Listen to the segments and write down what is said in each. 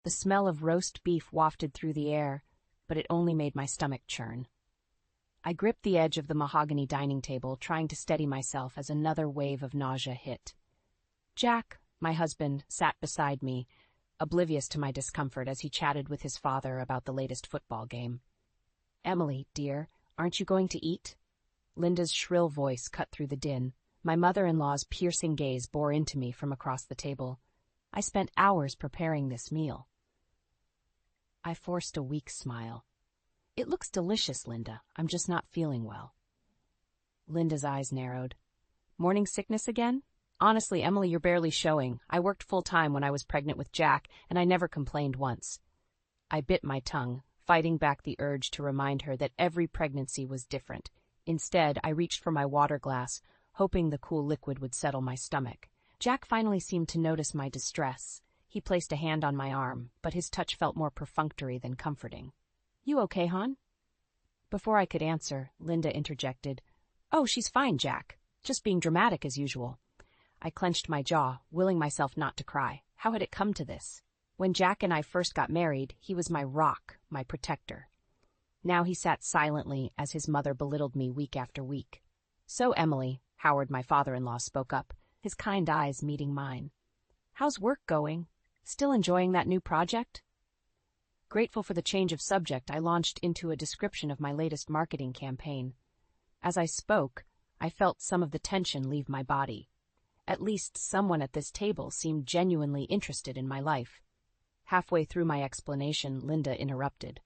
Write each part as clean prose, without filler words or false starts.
The smell of roast beef wafted through the air, but it only made my stomach churn. I gripped the edge of the mahogany dining table, trying to steady myself as another wave of nausea hit. Jack, my husband, sat beside me, oblivious to my discomfort as he chatted with his father about the latest football game. "Emily, dear, aren't you going to eat?" Linda's shrill voice cut through the din. My mother-in-law's piercing gaze bore into me from across the table. I spent hours preparing this meal. I forced a weak smile. "It looks delicious, Linda. I'm just not feeling well." Linda's eyes narrowed. "Morning sickness again? Honestly, Emily, you're barely showing. I worked full-time when I was pregnant with Jack, and I never complained once." I bit my tongue, fighting back the urge to remind her that every pregnancy was different. Instead, I reached for my water glass, hoping the cool liquid would settle my stomach. Jack finally seemed to notice my distress. He placed a hand on my arm, but his touch felt more perfunctory than comforting. "You okay, hon?" Before I could answer, Linda interjected, "Oh, she's fine, Jack. Just being dramatic as usual." I clenched my jaw, willing myself not to cry. How had it come to this? When Jack and I first got married, he was my rock, my protector. Now he sat silently as his mother belittled me week after week. "So, Emily," Howard, my father-in-law, spoke up, his kind eyes meeting mine. "How's work going? Still enjoying that new project?" Grateful for the change of subject, I launched into a description of my latest marketing campaign. As I spoke, I felt some of the tension leave my body. At least someone at this table seemed genuinely interested in my life. Halfway through my explanation, Linda interrupted.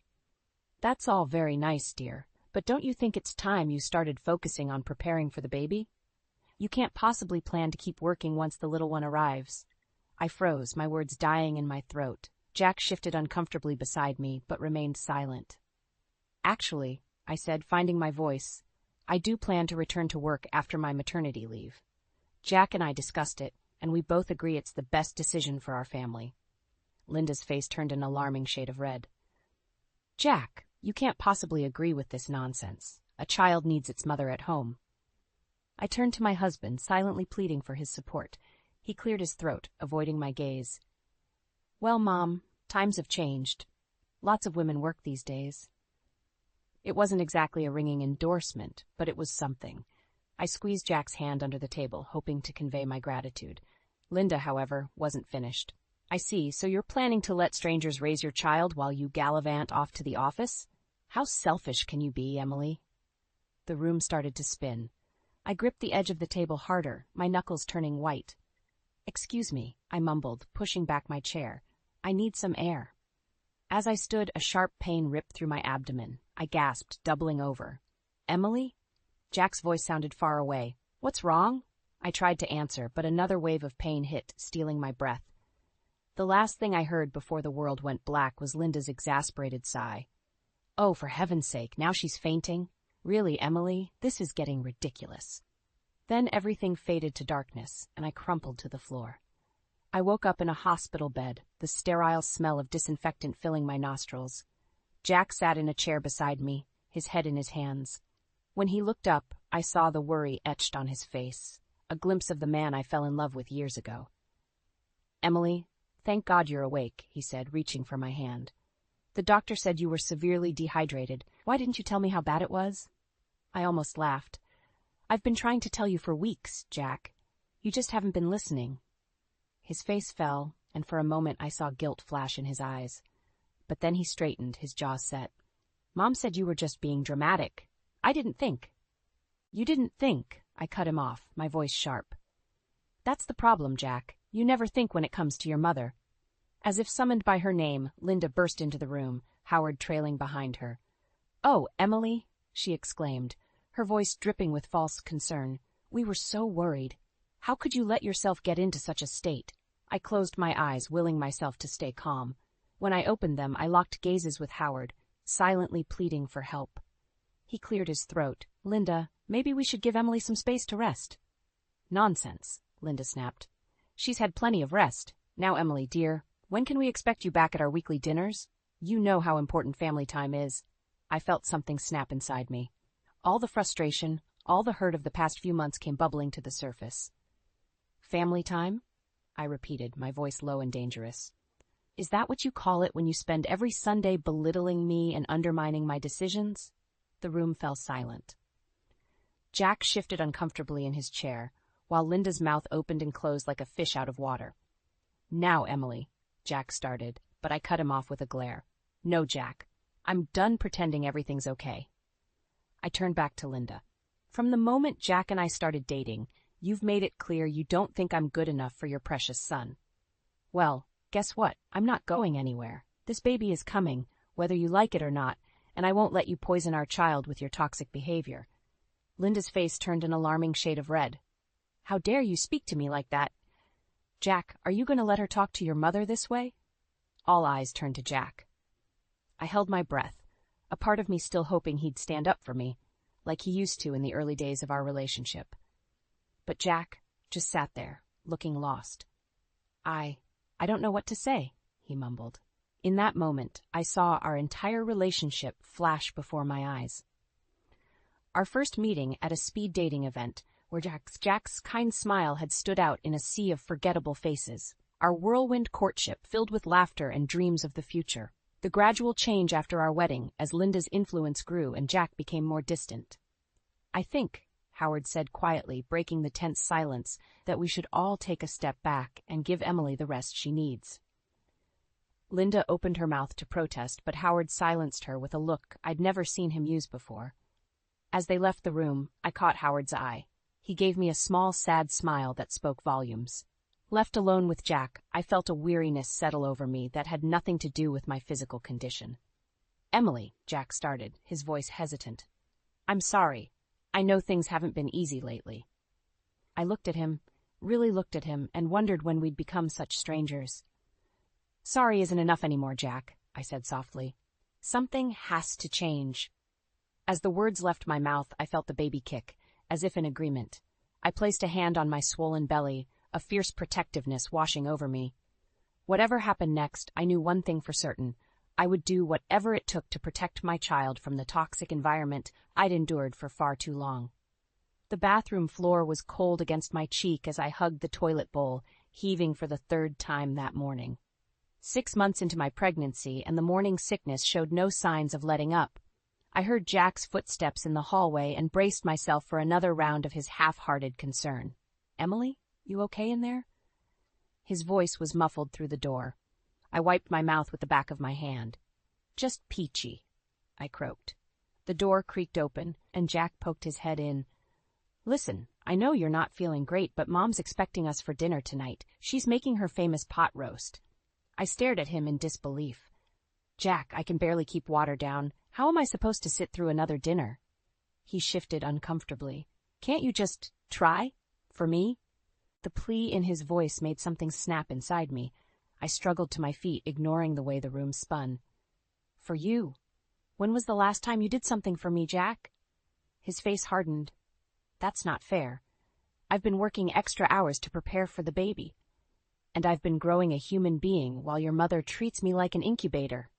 "That's all very nice, dear, but don't you think it's time you started focusing on preparing for the baby? You can't possibly plan to keep working once the little one arrives." I froze, my words dying in my throat. Jack shifted uncomfortably beside me, but remained silent. "Actually," I said, finding my voice, "I do plan to return to work after my maternity leave. Jack and I discussed it, and we both agree it's the best decision for our family." Linda's face turned an alarming shade of red. "Jack, you can't possibly agree with this nonsense. A child needs its mother at home." I turned to my husband, silently pleading for his support. He cleared his throat, avoiding my gaze. "Well, Mom, times have changed. Lots of women work these days." It wasn't exactly a ringing endorsement, but it was something. I squeezed Jack's hand under the table, hoping to convey my gratitude. Linda, however, wasn't finished. "I see, so you're planning to let strangers raise your child while you gallivant off to the office? How selfish can you be, Emily?" The room started to spin. I gripped the edge of the table harder, my knuckles turning white. "Excuse me," I mumbled, pushing back my chair. "I need some air." As I stood, a sharp pain ripped through my abdomen. I gasped, doubling over. "Emily?" Jack's voice sounded far away. "What's wrong?" I tried to answer, but another wave of pain hit, stealing my breath. The last thing I heard before the world went black was Linda's exasperated sigh. "Oh, for heaven's sake, now she's fainting? Really, Emily, this is getting ridiculous." Then everything faded to darkness, and I crumpled to the floor. I woke up in a hospital bed, the sterile smell of disinfectant filling my nostrils. Jack sat in a chair beside me, his head in his hands. When he looked up, I saw the worry etched on his face, a glimpse of the man I fell in love with years ago. "Emily, thank God you're awake," he said, reaching for my hand. "The doctor said you were severely dehydrated. Why didn't you tell me how bad it was?" I almost laughed. "I've been trying to tell you for weeks, Jack. You just haven't been listening." His face fell, and for a moment I saw guilt flash in his eyes. But then he straightened, his jaw set. "Mom said you were just being dramatic. I didn't think." "You didn't think," I cut him off, my voice sharp. "That's the problem, Jack. You never think when it comes to your mother." As if summoned by her name, Linda burst into the room, Howard trailing behind her. "Oh, Emily," she exclaimed, her voice dripping with false concern. "We were so worried. How could you let yourself get into such a state?" I closed my eyes, willing myself to stay calm. When I opened them, I locked gazes with Howard, silently pleading for help. He cleared his throat. "Linda, maybe we should give Emily some space to rest." "Nonsense," Linda snapped. "She's had plenty of rest. Now, Emily, dear, when can we expect you back at our weekly dinners? You know how important family time is." I felt something snap inside me. All the frustration, all the hurt of the past few months came bubbling to the surface. "Family time?" I repeated, my voice low and dangerous. Is that what you call it when you spend every Sunday belittling me and undermining my decisions? The room fell silent. Jack shifted uncomfortably in his chair, while Linda's mouth opened and closed like a fish out of water. "Now, Emily," Jack started, but I cut him off with a glare. "No, Jack. I'm done pretending everything's okay." I turned back to Linda. "From the moment Jack and I started dating, you've made it clear you don't think I'm good enough for your precious son. Well, guess what? I'm not going anywhere. This baby is coming, whether you like it or not, and I won't let you poison our child with your toxic behavior." Linda's face turned an alarming shade of red. "How dare you speak to me like that? Jack, are you going to let her talk to your mother this way?" All eyes turned to Jack. I held my breath, a part of me still hoping he'd stand up for me, like he used to in the early days of our relationship. But Jack just sat there, looking lost. I don't know what to say," he mumbled. In that moment, I saw our entire relationship flash before my eyes. Our first meeting at a speed dating event, where Jack's kind smile had stood out in a sea of forgettable faces. Our whirlwind courtship filled with laughter and dreams of the future. The gradual change after our wedding as Linda's influence grew and Jack became more distant. "I think," Howard said quietly, breaking the tense silence, "that we should all take a step back and give Emily the rest she needs." Linda opened her mouth to protest, but Howard silenced her with a look I'd never seen him use before. As they left the room, I caught Howard's eye. He gave me a small, sad smile that spoke volumes. Left alone with Jack, I felt a weariness settle over me that had nothing to do with my physical condition. "Emily," Jack started, his voice hesitant. "I'm sorry. I know things haven't been easy lately." I looked at him, really looked at him, and wondered when we'd become such strangers. "Sorry isn't enough anymore, Jack," I said softly. "Something has to change." As the words left my mouth, I felt the baby kick, as if in agreement. I placed a hand on my swollen belly, a fierce protectiveness washing over me. Whatever happened next, I knew one thing for certain. I would do whatever it took to protect my child from the toxic environment I'd endured for far too long. The bathroom floor was cold against my cheek as I hugged the toilet bowl, heaving for the third time that morning. 6 months into my pregnancy, and the morning sickness showed no signs of letting up. I heard Jack's footsteps in the hallway and braced myself for another round of his half-hearted concern. "Emily, you okay in there?" His voice was muffled through the door. I wiped my mouth with the back of my hand. "Just peachy," I croaked. The door creaked open, and Jack poked his head in. "Listen, I know you're not feeling great, but Mom's expecting us for dinner tonight. She's making her famous pot roast." I stared at him in disbelief. "Jack, I can barely keep water down. How am I supposed to sit through another dinner?" He shifted uncomfortably. "Can't you just try? For me?" The plea in his voice made something snap inside me. I struggled to my feet, ignoring the way the room spun. "For you? When was the last time you did something for me, Jack?" His face hardened. "That's not fair. I've been working extra hours to prepare for the baby. And I've been growing a human being while your mother treats me like an incubator."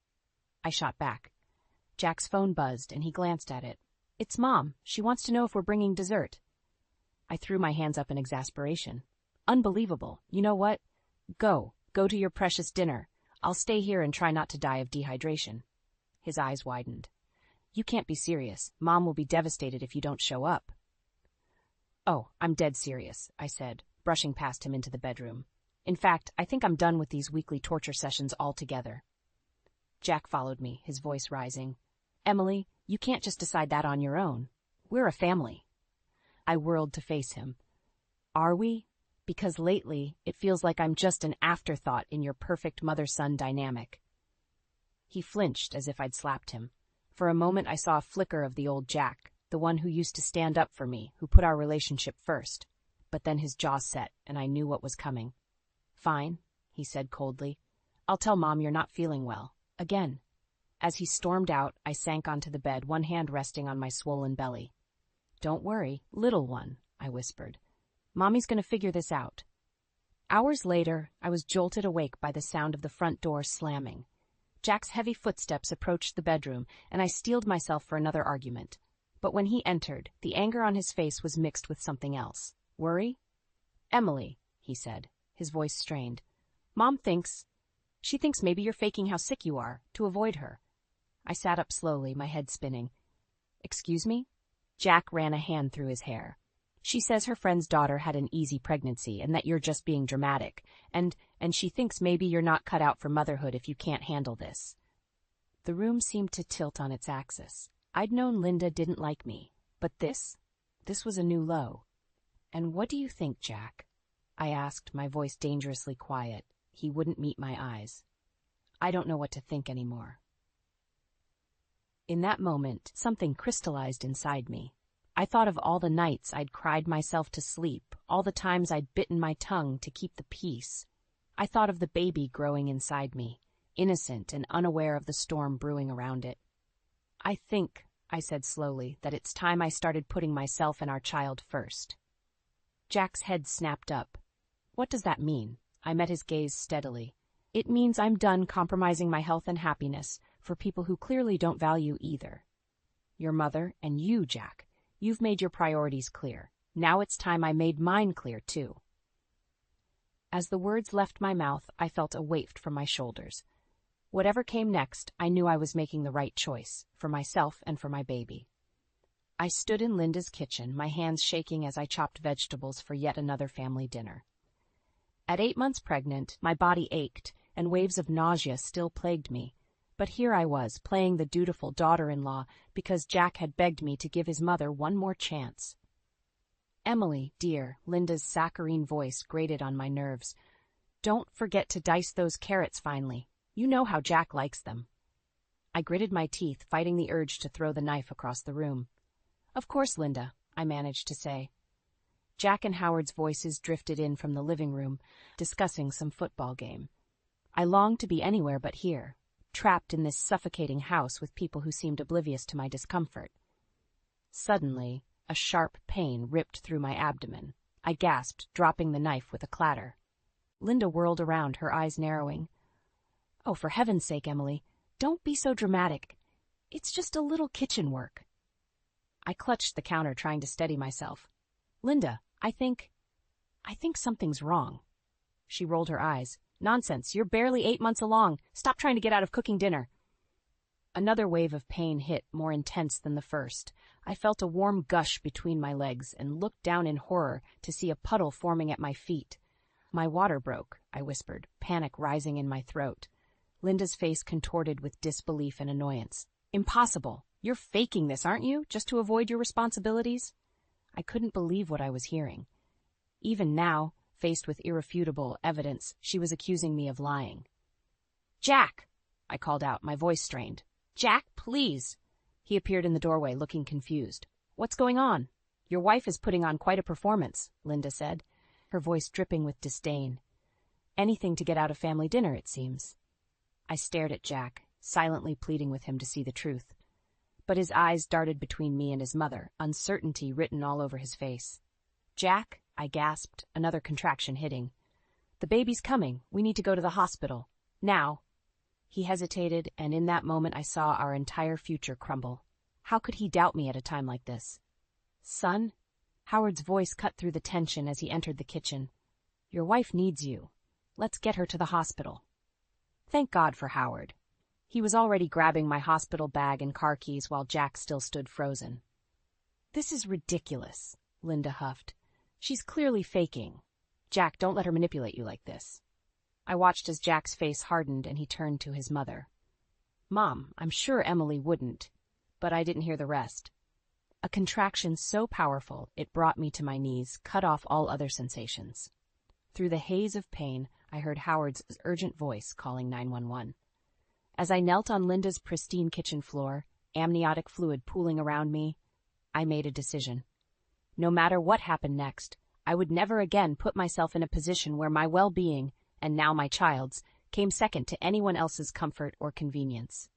I shot back. Jack's phone buzzed, and he glanced at it. "It's Mom. She wants to know if we're bringing dessert." I threw my hands up in exasperation. "Unbelievable. You know what? Go to your precious dinner. I'll stay here and try not to die of dehydration." His eyes widened. "You can't be serious. Mom will be devastated if you don't show up." "Oh, I'm dead serious," I said, brushing past him into the bedroom. "In fact, I think I'm done with these weekly torture sessions altogether." Jack followed me, his voice rising. "Emily, you can't just decide that on your own. We're a family." I whirled to face him. "Are we? Because lately, it feels like I'm just an afterthought in your perfect mother-son dynamic." He flinched as if I'd slapped him. For a moment, I saw a flicker of the old Jack, the one who used to stand up for me, who put our relationship first. But then his jaw set, and I knew what was coming. "Fine," he said coldly. "I'll tell Mom you're not feeling well. Again." As he stormed out, I sank onto the bed, one hand resting on my swollen belly. "Don't worry, little one," I whispered. "Mommy's going to figure this out." Hours later, I was jolted awake by the sound of the front door slamming. Jack's heavy footsteps approached the bedroom, and I steeled myself for another argument. But when he entered, the anger on his face was mixed with something else. Worry? "Emily," he said, his voice strained. "Mom thinks..." She thinks maybe you're faking how sick you are, to avoid her. I sat up slowly, my head spinning. Excuse me? Jack ran a hand through his hair. She says her friend's daughter had an easy pregnancy and that you're just being dramatic, and she thinks maybe you're not cut out for motherhood if you can't handle this. The room seemed to tilt on its axis. I'd known Linda didn't like me, but this was a new low. And what do you think, Jack? I asked, my voice dangerously quiet. He wouldn't meet my eyes. I don't know what to think anymore. In that moment, something crystallized inside me. I thought of all the nights I'd cried myself to sleep, all the times I'd bitten my tongue to keep the peace. I thought of the baby growing inside me, innocent and unaware of the storm brewing around it. I think, I said slowly, that it's time I started putting myself and our child first. Jack's head snapped up. What does that mean? I met his gaze steadily. It means I'm done compromising my health and happiness for people who clearly don't value either. Your mother and you, Jack. You've made your priorities clear. Now it's time I made mine clear, too. As the words left my mouth, I felt a weight from my shoulders. Whatever came next, I knew I was making the right choice, for myself and for my baby. I stood in Linda's kitchen, my hands shaking as I chopped vegetables for yet another family dinner. At 8 months pregnant, my body ached, and waves of nausea still plagued me. But here I was, playing the dutiful daughter-in-law because Jack had begged me to give his mother one more chance. Emily, dear, Linda's saccharine voice grated on my nerves. Don't forget to dice those carrots finely. You know how Jack likes them. I gritted my teeth, fighting the urge to throw the knife across the room. Of course, Linda, I managed to say. Jack and Howard's voices drifted in from the living room, discussing some football game. I longed to be anywhere but here, trapped in this suffocating house with people who seemed oblivious to my discomfort. Suddenly, a sharp pain ripped through my abdomen. I gasped, dropping the knife with a clatter. Linda whirled around, her eyes narrowing. Oh, for heaven's sake, Emily, don't be so dramatic. It's just a little kitchen work. I clutched the counter, trying to steady myself. Linda, I think something's wrong. She rolled her eyes. Nonsense, you're barely 8 months along. Stop trying to get out of cooking dinner. Another wave of pain hit, more intense than the first. I felt a warm gush between my legs and looked down in horror to see a puddle forming at my feet. My water broke, I whispered, panic rising in my throat. Linda's face contorted with disbelief and annoyance. Impossible. You're faking this, aren't you, just to avoid your responsibilities? I couldn't believe what I was hearing. Even now, faced with irrefutable evidence, she was accusing me of lying. Jack! I called out, my voice strained. Jack, please! He appeared in the doorway, looking confused. What's going on? Your wife is putting on quite a performance, Linda said, her voice dripping with disdain. Anything to get out of family dinner, it seems. I stared at Jack, silently pleading with him to see the truth. But his eyes darted between me and his mother, uncertainty written all over his face. Jack, I gasped, another contraction hitting. The baby's coming. We need to go to the hospital. Now. He hesitated, and in that moment I saw our entire future crumble. How could he doubt me at a time like this? Son? Howard's voice cut through the tension as he entered the kitchen. Your wife needs you. Let's get her to the hospital. Thank God for Howard. He was already grabbing my hospital bag and car keys while Jack still stood frozen. This is ridiculous, Linda huffed. She's clearly faking. Jack, don't let her manipulate you like this. I watched as Jack's face hardened and he turned to his mother. Mom, I'm sure Emily wouldn't, but I didn't hear the rest. A contraction so powerful it brought me to my knees, cut off all other sensations. Through the haze of pain, I heard Howard's urgent voice calling 911. As I knelt on Linda's pristine kitchen floor, amniotic fluid pooling around me, I made a decision. No matter what happened next, I would never again put myself in a position where my well-being, and now my child's, came second to anyone else's comfort or convenience.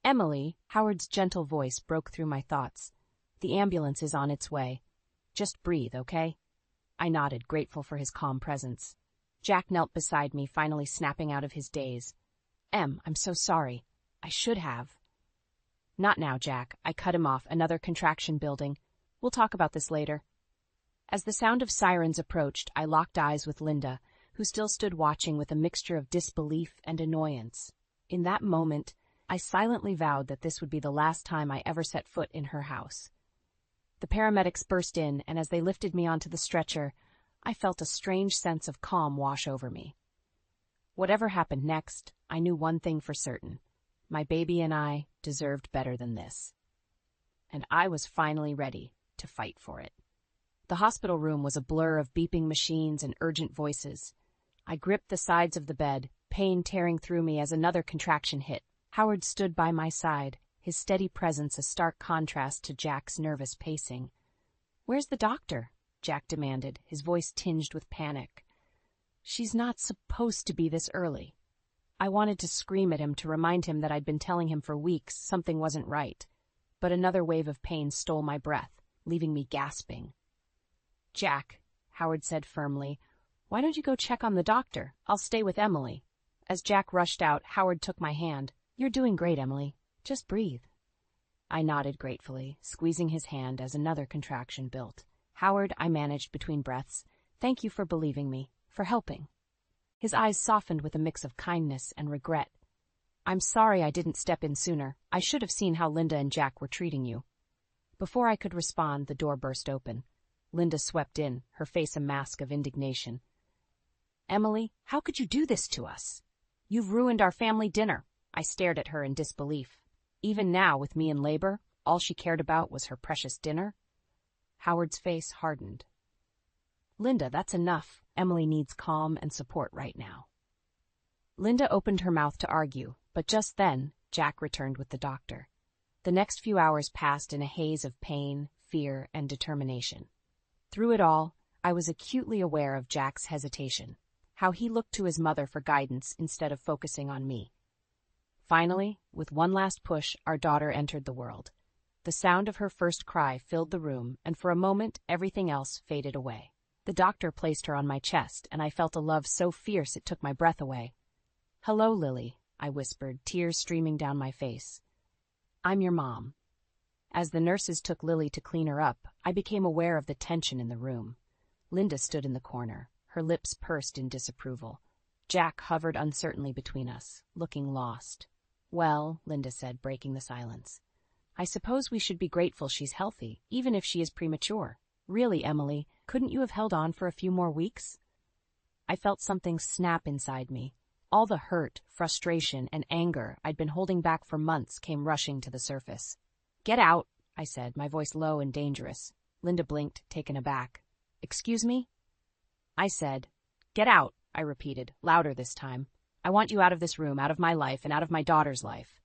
Emily, Howard's gentle voice broke through my thoughts. The ambulance is on its way. Just breathe, okay? I nodded, grateful for his calm presence. Jack knelt beside me, finally snapping out of his daze. I'm so sorry. I should have. Not now, Jack. I cut him off, another contraction building. We'll talk about this later. As the sound of sirens approached, I locked eyes with Linda, who still stood watching with a mixture of disbelief and annoyance. In that moment, I silently vowed that this would be the last time I ever set foot in her house. The paramedics burst in, and as they lifted me onto the stretcher, I felt a strange sense of calm wash over me. Whatever happened next, I knew one thing for certain. My baby and I deserved better than this. And I was finally ready to fight for it. The hospital room was a blur of beeping machines and urgent voices. I gripped the sides of the bed, pain tearing through me as another contraction hit. Howard stood by my side, his steady presence a stark contrast to Jack's nervous pacing. "Where's the doctor?" Jack demanded, his voice tinged with panic. "She's not supposed to be this early." I wanted to scream at him to remind him that I'd been telling him for weeks something wasn't right, but another wave of pain stole my breath, leaving me gasping. "Jack," Howard said firmly, "why don't you go check on the doctor? I'll stay with Emily." As Jack rushed out, Howard took my hand. "You're doing great, Emily. Just breathe." I nodded gratefully, squeezing his hand as another contraction built. "Howard," I managed between breaths, "thank you for believing me, for helping." His eyes softened with a mix of kindness and regret. "I'm sorry I didn't step in sooner. I should have seen how Linda and Jack were treating you." Before I could respond, the door burst open. Linda swept in, her face a mask of indignation. "Emily, how could you do this to us? You've ruined our family dinner." I stared at her in disbelief. Even now, with me in labor, all she cared about was her precious dinner? Howard's face hardened. "Linda, that's enough. Emily needs calm and support right now." Linda opened her mouth to argue, but just then, Jack returned with the doctor. The next few hours passed in a haze of pain, fear, and determination. Through it all, I was acutely aware of Jack's hesitation, how he looked to his mother for guidance instead of focusing on me. Finally, with one last push, our daughter entered the world. The sound of her first cry filled the room, and for a moment, everything else faded away. The doctor placed her on my chest, and I felt a love so fierce it took my breath away. "Hello, Lily," I whispered, tears streaming down my face. "I'm your mom." As the nurses took Lily to clean her up, I became aware of the tension in the room. Linda stood in the corner, her lips pursed in disapproval. Jack hovered uncertainly between us, looking lost. "Well," Linda said, breaking the silence, "I suppose we should be grateful she's healthy, even if she is premature. Really, Emily, couldn't you have held on for a few more weeks?" I felt something snap inside me. All the hurt, frustration, and anger I'd been holding back for months came rushing to the surface. "Get out," I said, my voice low and dangerous. Linda blinked, taken aback. "Excuse me?" I said, "Get out," I repeated, louder this time. "I want you out of this room, out of my life, and out of my daughter's life."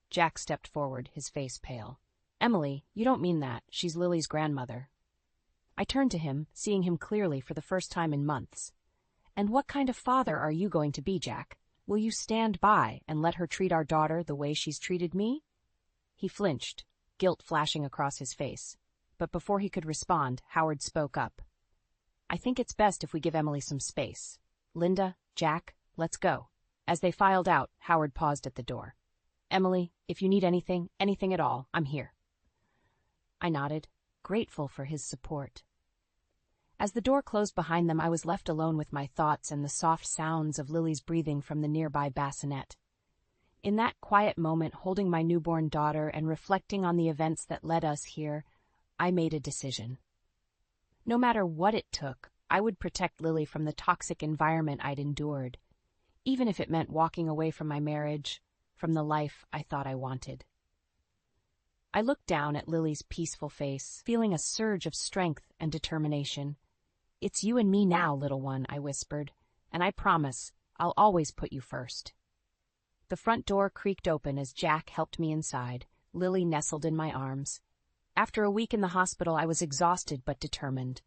Jack stepped forward, his face pale. "Emily, you don't mean that. She's Lily's grandmother." I turned to him, seeing him clearly for the first time in months. "And what kind of father are you going to be, Jack? Will you stand by and let her treat our daughter the way she's treated me?" He flinched, guilt flashing across his face. But before he could respond, Howard spoke up. "I think it's best if we give Emily some space. Linda, Jack, let's go." As they filed out, Howard paused at the door. "Emily, if you need anything at all, I'm here." I nodded, grateful for his support. As the door closed behind them, I was left alone with my thoughts and the soft sounds of Lily's breathing from the nearby bassinet. In that quiet moment, holding my newborn daughter and reflecting on the events that led us here, I made a decision. No matter what it took, I would protect Lily from the toxic environment I'd endured, even if it meant walking away from my marriage, from the life I thought I wanted. I looked down at Lily's peaceful face, feeling a surge of strength and determination. "It's you and me now, little one," I whispered, "and I promise I'll always put you first." The front door creaked open as Jack helped me inside, Lily nestled in my arms. After a week in the hospital, I was exhausted but determined.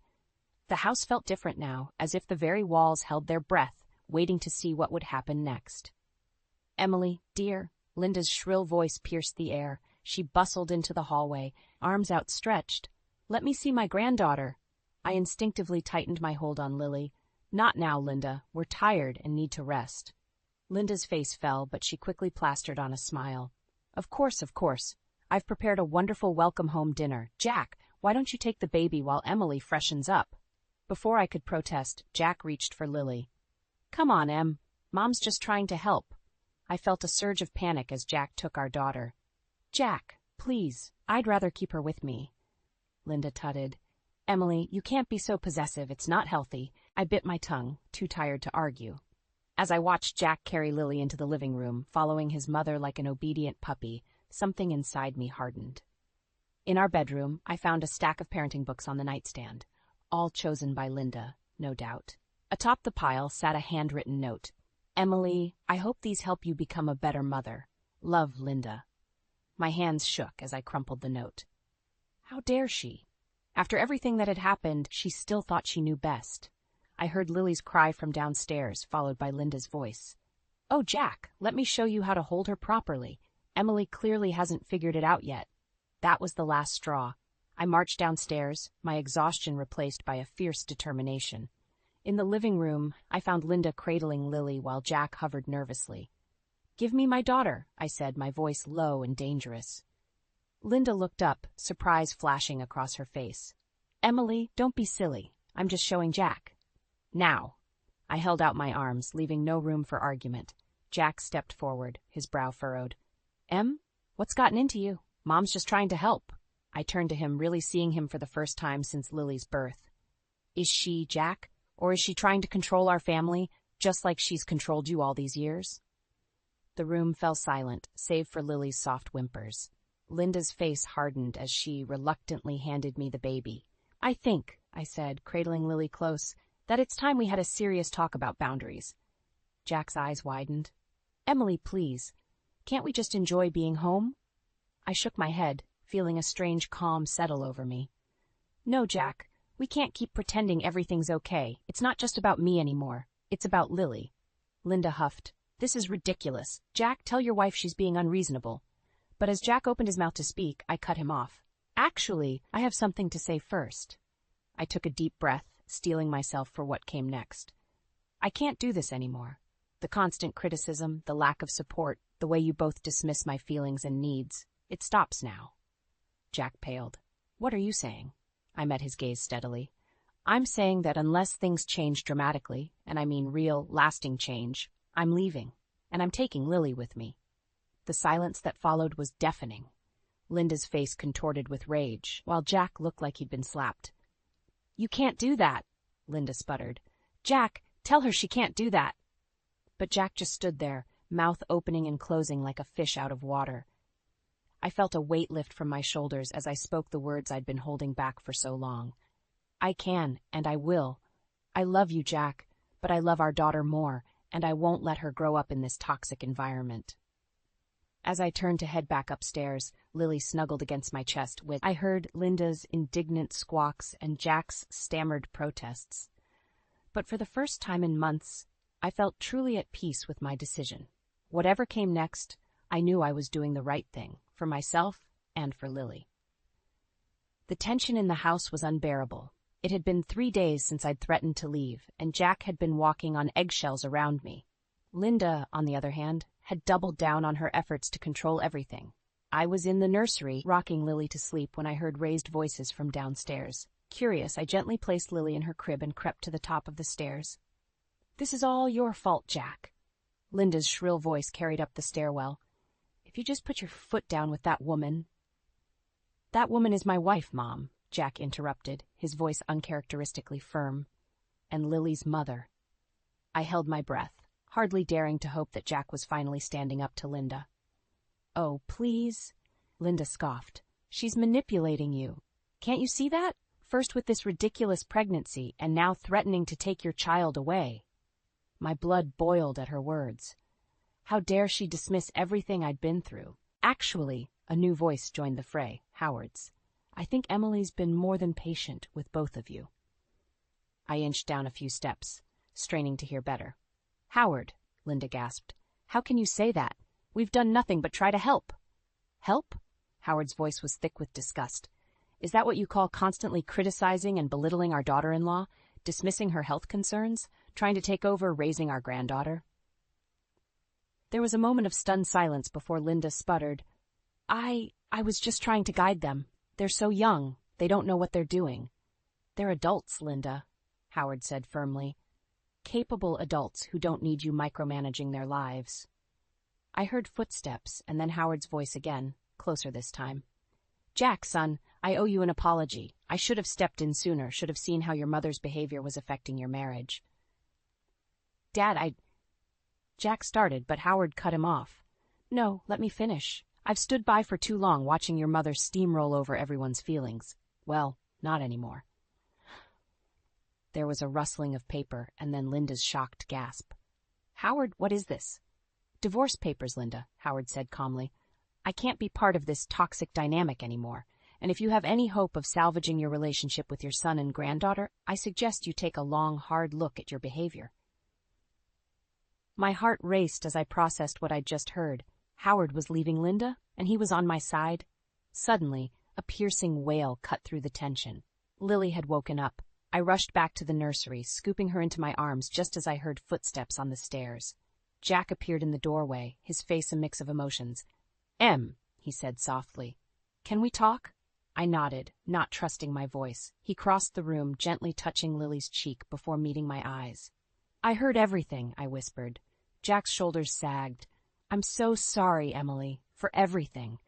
The house felt different now, as if the very walls held their breath, waiting to see what would happen next. "Emily, dear," Linda's shrill voice pierced the air. She bustled into the hallway, arms outstretched. "Let me see my granddaughter." I instinctively tightened my hold on Lily. "Not now, Linda. We're tired and need to rest." Linda's face fell, but she quickly plastered on a smile. Of course. I've prepared a wonderful welcome-home dinner. Jack, why don't you take the baby while Emily freshens up?" Before I could protest, Jack reached for Lily. Come on, Em. Mom's just trying to help. I felt a surge of panic as Jack took our daughter. Jack, please, I'd rather keep her with me. Linda tutted. Emily, you can't be so possessive, it's not healthy. I bit my tongue, too tired to argue. As I watched Jack carry Lily into the living room, following his mother like an obedient puppy, something inside me hardened. In our bedroom, I found a stack of parenting books on the nightstand, all chosen by Linda, no doubt. Atop the pile sat a handwritten note. Emily, I hope these help you become a better mother. Love, Linda. My hands shook as I crumpled the note. How dare she? After everything that had happened, she still thought she knew best. I heard Lily's cry from downstairs, followed by Linda's voice. Oh, Jack, let me show you how to hold her properly. Emily clearly hasn't figured it out yet. That was the last straw. I marched downstairs, my exhaustion replaced by a fierce determination. In the living room, I found Linda cradling Lily while Jack hovered nervously. Give me my daughter, I said, my voice low and dangerous. Linda looked up, surprise flashing across her face. Emily, don't be silly. I'm just showing Jack. Now. I held out my arms, leaving no room for argument. Jack stepped forward, his brow furrowed. Em, what's gotten into you? Mom's just trying to help. I turned to him, really seeing him for the first time since Lily's birth. Is she, Jack? Or is she trying to control our family, just like she's controlled you all these years? The room fell silent, save for Lily's soft whimpers. Linda's face hardened as she reluctantly handed me the baby. I think, I said, cradling Lily close, that it's time we had a serious talk about boundaries. Jack's eyes widened. Emily, please. Can't we just enjoy being home? I shook my head, feeling a strange calm settle over me. No, Jack. We can't keep pretending everything's okay. It's not just about me anymore. It's about Lily. Linda huffed. This is ridiculous. Jack, tell your wife she's being unreasonable. But as Jack opened his mouth to speak, I cut him off. Actually, I have something to say first. I took a deep breath, steeling myself for what came next. I can't do this anymore. The constant criticism, the lack of support, the way you both dismiss my feelings and needs. It stops now. Jack paled. What are you saying? I met his gaze steadily. I'm saying that unless things change dramatically, and I mean real, lasting change, I'm leaving, and I'm taking Lily with me. The silence that followed was deafening. Linda's face contorted with rage, while Jack looked like he'd been slapped. You can't do that, Linda sputtered. Jack, tell her she can't do that. But Jack just stood there, mouth opening and closing like a fish out of water. I felt a weight lift from my shoulders as I spoke the words I'd been holding back for so long. I can, and I will. I love you, Jack, but I love our daughter more, and I won't let her grow up in this toxic environment. As I turned to head back upstairs, Lily snuggled against my chest with I heard Linda's indignant squawks and Jack's stammered protests. But for the first time in months, I felt truly at peace with my decision. Whatever came next, I knew I was doing the right thing, for myself and for Lily. The tension in the house was unbearable. It had been 3 days since I'd threatened to leave, and Jack had been walking on eggshells around me. Linda, on the other hand, had doubled down on her efforts to control everything. I was in the nursery, rocking Lily to sleep when I heard raised voices from downstairs. Curious, I gently placed Lily in her crib and crept to the top of the stairs. This is all your fault, Jack. Linda's shrill voice carried up the stairwell. If you just put your foot down with that woman... That woman is my wife, Mom, Jack interrupted, his voice uncharacteristically firm. And Lily's mother. I held my breath, hardly daring to hope that Jack was finally standing up to Linda. Oh, please, Linda scoffed. She's manipulating you. Can't you see that? First with this ridiculous pregnancy, and now threatening to take your child away. My blood boiled at her words. How dare she dismiss everything I'd been through? Actually, a new voice joined the fray, Howard's. I think Emily's been more than patient with both of you. I inched down a few steps, straining to hear better. Howard, Linda gasped. How can you say that? We've done nothing but try to help. Help? Howard's voice was thick with disgust. Is that what you call constantly criticizing and belittling our daughter-in-law, dismissing her health concerns, trying to take over raising our granddaughter? There was a moment of stunned silence before Linda sputtered. I was just trying to guide them. They're so young, they don't know what they're doing. They're adults, Linda, Howard said firmly. capable adults who don't need you micromanaging their lives. I heard footsteps and then Howard's voice again, closer this time. Jack, son, I owe you an apology. I should have stepped in sooner, should have seen how your mother's behavior was affecting your marriage. Dad, Jack started, but Howard cut him off. No, let me finish. I've stood by for too long watching your mother steamroll over everyone's feelings. Well, not anymore. There was a rustling of paper, and then Linda's shocked gasp. Howard, what is this? Divorce papers, Linda, Howard said calmly. I can't be part of this toxic dynamic anymore, and if you have any hope of salvaging your relationship with your son and granddaughter, I suggest you take a long, hard look at your behavior. My heart raced as I processed what I'd just heard. Howard was leaving Linda, and he was on my side. Suddenly, a piercing wail cut through the tension. Lily had woken up. I rushed back to the nursery, scooping her into my arms just as I heard footsteps on the stairs. Jack appeared in the doorway, his face a mix of emotions. Em, he said softly. Can we talk? I nodded, not trusting my voice. He crossed the room, gently touching Lily's cheek before meeting my eyes. I heard everything, I whispered. Jack's shoulders sagged. I'm so sorry, Emily, for everything.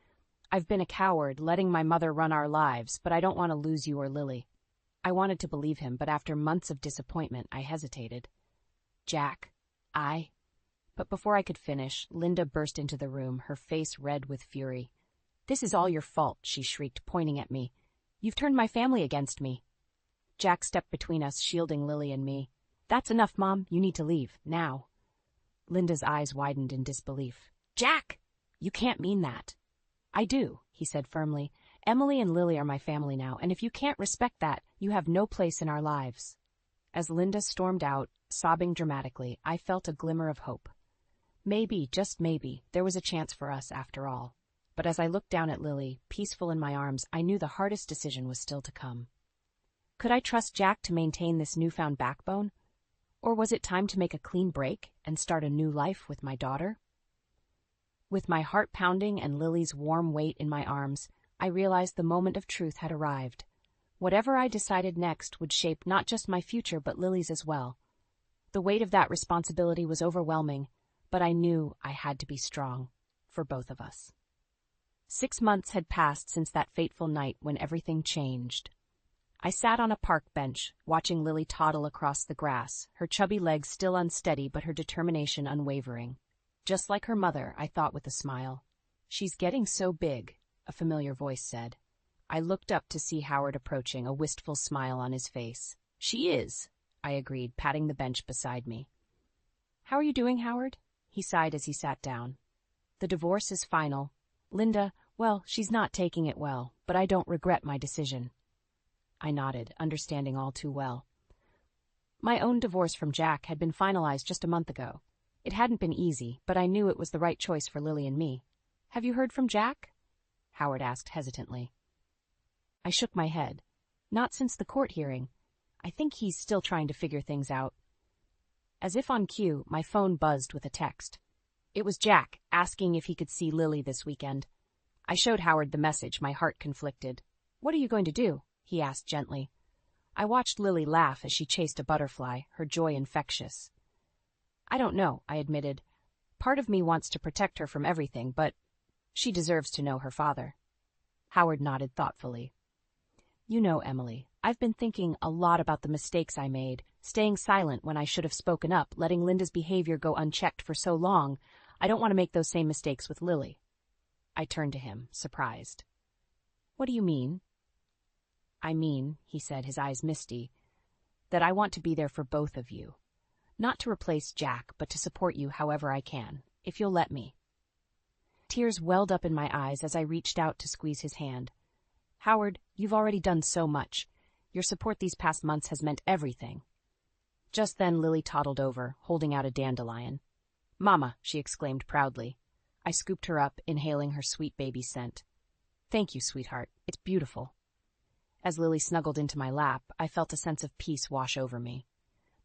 I've been a coward, letting my mother run our lives, but I don't want to lose you or Lily. I wanted to believe him, but after months of disappointment, I hesitated. Jack, But before I could finish, Linda burst into the room, her face red with fury. This is all your fault, she shrieked, pointing at me. You've turned my family against me. Jack stepped between us, shielding Lily and me. That's enough, Mom. You need to leave, now. Linda's eyes widened in disbelief. Jack! You can't mean that. I do, he said firmly. Emily and Lily are my family now, and if you can't respect that, you have no place in our lives. As Linda stormed out, sobbing dramatically, I felt a glimmer of hope. Maybe, just maybe, there was a chance for us after all. But as I looked down at Lily, peaceful in my arms, I knew the hardest decision was still to come. Could I trust Jack to maintain this newfound backbone? Or was it time to make a clean break and start a new life with my daughter? With my heart pounding and Lily's warm weight in my arms, I realized the moment of truth had arrived. Whatever I decided next would shape not just my future but Lily's as well. The weight of that responsibility was overwhelming, but I knew I had to be strong, for both of us. 6 months had passed since that fateful night when everything changed. I sat on a park bench, watching Lily toddle across the grass, her chubby legs still unsteady but her determination unwavering. Just like her mother, I thought with a smile. She's getting so big, a familiar voice said. I looked up to see Howard approaching, a wistful smile on his face. She is, I agreed, patting the bench beside me. How are you doing, Howard? He sighed as he sat down. The divorce is final. Linda, well, she's not taking it well, but I don't regret my decision. I nodded, understanding all too well. My own divorce from Jack had been finalized just a month ago. It hadn't been easy, but I knew it was the right choice for Lily and me. Have you heard from Jack? Howard asked hesitantly. I shook my head. Not since the court hearing. I think he's still trying to figure things out. As if on cue, my phone buzzed with a text. It was Jack, asking if he could see Lily this weekend. I showed Howard the message, my heart conflicted. What are you going to do? He asked gently. I watched Lily laugh as she chased a butterfly, her joy infectious. I don't know, I admitted. Part of me wants to protect her from everything, but she deserves to know her father. Howard nodded thoughtfully. You know, Emily, I've been thinking a lot about the mistakes I made, staying silent when I should have spoken up, letting Linda's behavior go unchecked for so long. I don't want to make those same mistakes with Lily. I turned to him, surprised. What do you mean? I mean, he said, his eyes misty, that I want to be there for both of you. Not to replace Jack, but to support you however I can, if you'll let me. Tears welled up in my eyes as I reached out to squeeze his hand. Howard, you've already done so much. Your support these past months has meant everything. Just then Lily toddled over, holding out a dandelion. Mama, she exclaimed proudly. I scooped her up, inhaling her sweet baby scent. Thank you, sweetheart. It's beautiful. As Lily snuggled into my lap, I felt a sense of peace wash over me.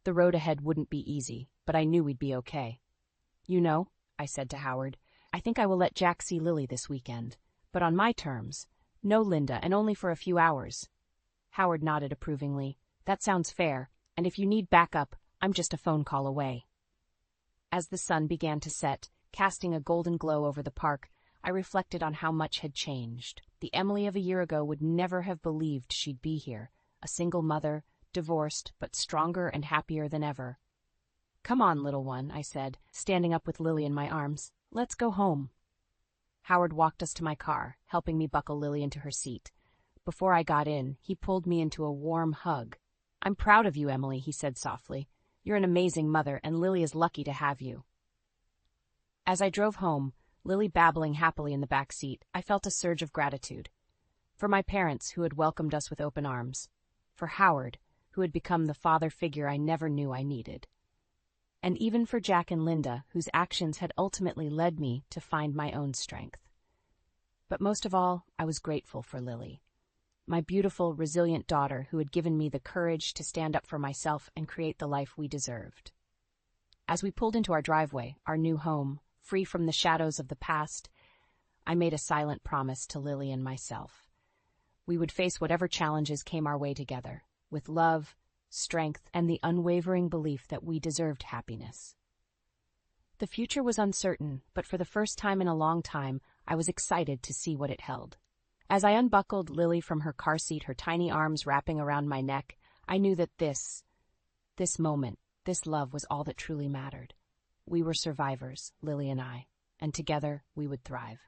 The road ahead wouldn't be easy, but I knew we'd be okay. You know, I said to Howard, I think I will let Jack see Lily this weekend, but on my terms. No Linda, and only for a few hours. Howard nodded approvingly. That sounds fair, and if you need backup, I'm just a phone call away. As the sun began to set, casting a golden glow over the park, I reflected on how much had changed. The Emily of a year ago would never have believed she'd be here, a single mother, divorced, but stronger and happier than ever. "Come on, little one," I said, standing up with Lily in my arms. "Let's go home." Howard walked us to my car, helping me buckle Lily into her seat. Before I got in, he pulled me into a warm hug. "I'm proud of you, Emily," he said softly. "You're an amazing mother, and Lily is lucky to have you." As I drove home, Lily babbling happily in the back seat, I felt a surge of gratitude. For my parents, who had welcomed us with open arms. For Howard, who had become the father figure I never knew I needed. And even for Jack and Linda, whose actions had ultimately led me to find my own strength. But most of all, I was grateful for Lily, my beautiful, resilient daughter who had given me the courage to stand up for myself and create the life we deserved. As we pulled into our driveway, our new home, free from the shadows of the past, I made a silent promise to Lily and myself. We would face whatever challenges came our way together, with love, strength, and the unwavering belief that we deserved happiness. The future was uncertain, but for the first time in a long time, I was excited to see what it held. As I unbuckled Lily from her car seat, her tiny arms wrapping around my neck, I knew that this moment, this love was all that truly mattered. We were survivors, Lily and I, and together we would thrive.